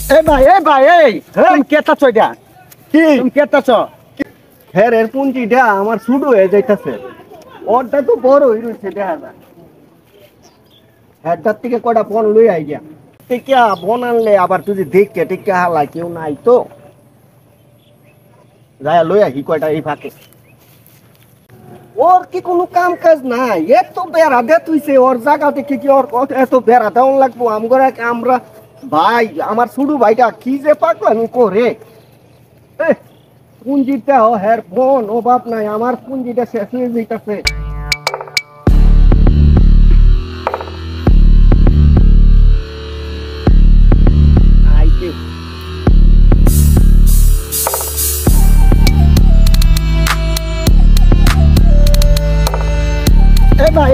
এ ভাই তুমি কেতাছ এটা কি তুমি কেতাছ হেরের পুঞ্জিটা আমার শুরু হয়ে যাইতাছে ওরটা তো বড় হই রইছে দেখা যায় হেডটার থেকে কটা বন লই আই গিয়া টিকা বন আনলে আবার তুই দেখকে টিকা হালা কেউ নাই তো যায় লই আই কয়টা এই ফাঁকে ওর কি কোনো কাম কাজ নাই এত বেড়া দে তুইছে ওর জায়গা দেখে কি ওর এত বেড়া দেওয়ান লাগবো আমরা ভাই আমার ছোট ভাইটা কি যে পাগলামি করে পুঞ্জিটা ও হের বোন ও বাপ নাই আমার পুঞ্জিটা শেষ হয়ে যাইতাছে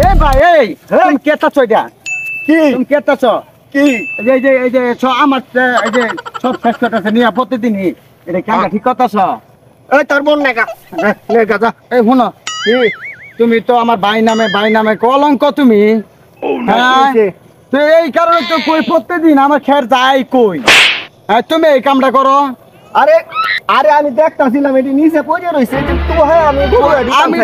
এ ভাই তুমি কেতাছ এটা কি তুমি কেতাছ কি এই যে আমার এই যে সব শেষ করতেছে নিয়ে প্রতিদিনই এটা কেন ঠিক করতেছ এই তোর বোন নেগা যা এই শুনো কি তুমি তো আমার ভাই নামে কলঙ্ক তুমি হ্যাঁ তো এই কারণে তো কই প্রত্যেকদিন আমার খের যাই কই হ্যাঁ তুমি এই কামটা করো আরে আরে আমি দেখতাছিলাম এটি নিচে পড়ে রইছে তো হ্যাঁ আমি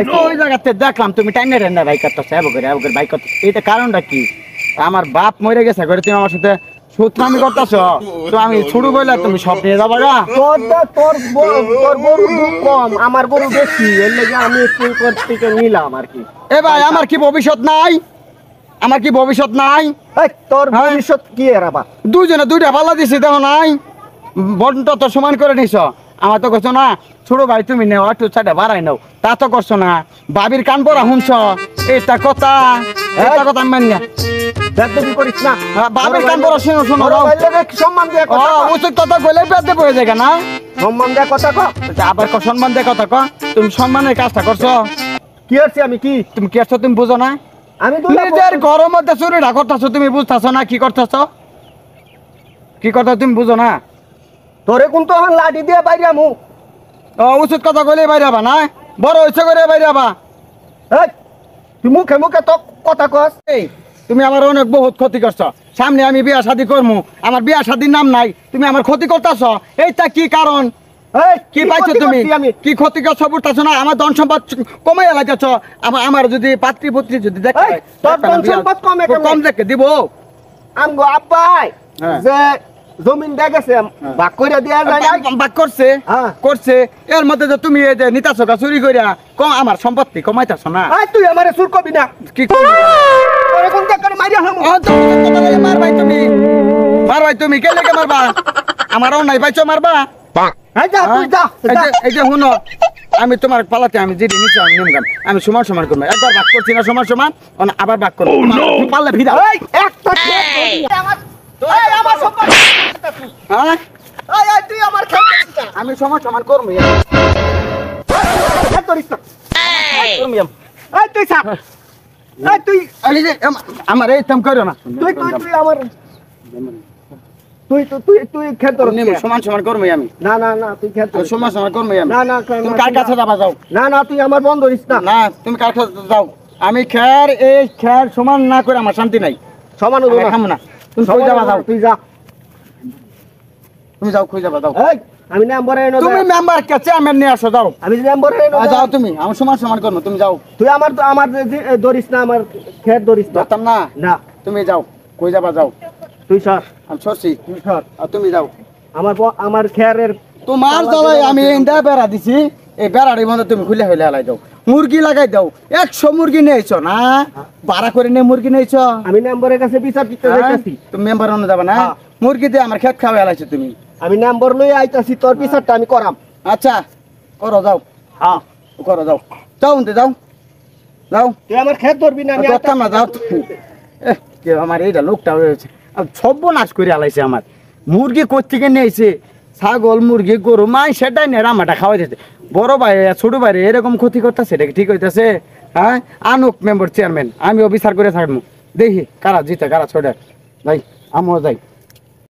তো ওই জায়গাতে দেখলাম তুমি টাইনে রেন্না ভাই করতেছ এবকের ভাই করতেছ এইটা কারণটা কি আমার বাপ মরে গেছে করে তুমি আমার সাথে সুতরামি করতেছ তো আমি শুরু করলে তুমি সব নিয়ে যাবা গা তোর গরু দুধ কম আমার গরু বেশি এর লেগে আমি একটু থেকে নিলাম আর কি এ ভাই আমার কি ভবিষ্যৎ নাই আমার কি ভবিষ্যৎ নাই তোর ভবিষ্যৎ কি এরাবা দুজনে দুইটা পাল্লা দিছি দেখো নাই বন্ট তো সমান করে নিছ আমার তো করছো না ছোট ভাই তুমি নেও একটু চাটা বাড়াই নাও তা তো করছো না বাবির কান পরা শুনছ এটা কথা মানি না করিস না বাবির কান পরা শুনো সম্মান দিয়ে উচিত কথা বলে বেঁধে পড়ে যায় না সম্মান দেওয়া কথা ক আবার সম্মান দিয়ে কথা ক তুমি সম্মানের কাজটা করছো কি আছে আমি কি তুমি কি আসছো তুমি বুঝো না আমি নিজের ঘরের মধ্যে চুরিটা করতেছো তুমি বুঝতেছো না কি করতেছো তুমি বুঝো না তোরে কোন তো লাঠি দিয়ে বাইরে মু উচিত কথা কইলে বাইরে আবা না বড় হইছে করে বাইরে আবা তুই মুখে মুখে তো কথা কস তুমি আমার অনেক বহুত ক্ষতি করছো সামনে আমি বিয়া শাদী করবো আমার বিয়া শাদীর নাম নাই তুমি আমার ক্ষতি করতেছ এইটা কি কারণ কি পাইছো তুমি কি ক্ষতি করছো বুঝতেছো না আমার ধন সম্পদ কমাই লাগাচ্ছ আমার যদি পাত্রী পুত্রী যদি দেখে কম দেখে দিব আমগো আব্বাই যে জমিন দেখেছে ভাগ করে দেয়া যায় ভাগ করছে এর মধ্যে যে তুমি এই যে নিতাছো চুরি করিয়া কম আমার সম্পত্তি কমাইতাছ না তুই আমারে চুর করবি না কি করবি তোরে কোন করে মাইরা হামু মারবাই তুমি কে লেগে মারবা আমারও নাই পাইছো মারবা এই যে শুনো আমি তোমার পালাতে আমি যেটি নিচে আমি নিয়ম আমি সমান করবো একবার ভাগ করছি না সমান আবার ভাগ করবো পারলে ভিড়া আমি সমান করবো আমার এই তেম করো না সমান করবো আমি না তুই সমান করবো আমি তুমি কার কাছে যাবা যাও না তুই আমার বন্ধ হইস না তুমি কার কাছে যাও আমি এই সমান না করে আমার শান্তি নাই সমান খামো না তুমি কই যাবা যাও তুই যা তুমি যাও কই যাবা যাও আমি নাম্বার এনো তুমি মেম্বার কে চেয়ারম্যান নিয়ে আসো যাও আমি নাম্বার এনো যাও তুমি আমি সমান করবো তুমি যাও তুই আমার ধরিস না আমার খেত ধরিস ধরতাম না না তুমি যাও কই যাবা যাও তুই সর আমি সরছি তুই সর আর তুমি যাও আমার খেয়ারের তোমার জ্বালায় আমি এন্ডা বেড়া দিছি এই বেড়ার মধ্যে তুমি খুলে হালাই দাও মুরগি লাগাই দাও 100 মুরগি নিয়েছো না ভাড়া করে নিয়ে মুরগি নিয়েছো আমি মেম্বারের কাছে বিচার দিতে যাইতাছি তুমি মেম্বার অনু যাবা না মুরগি দিয়ে আমার খেত খাওয়া হালাইছো তুমি আমি নাম্বার লই আইতাছি তোর বিচারটা আমি করাম আচ্ছা করো যাও করো যাও যাও তুই আমার খেত ধরবি না আমি করতাম না যাও আমার এইটা লোকটা হয়েছে সর্বনাশ করে হালাইছে আমার মুরগি কোথেকে নিয়েছে ছাগল মুরগি গরু মাই সেটাই নেই রামাটা খাওয়াই দিতে বড় ভাই ছোট ভাই এরকম ক্ষতি করতেছে এটা ঠিক হইতেছে হ্যাঁ আনুক মেম্বার চেয়ারম্যান আমি বিচার করে থাকবো দেখি কারা জিতে কারা ছোটে যাই আমিও যাই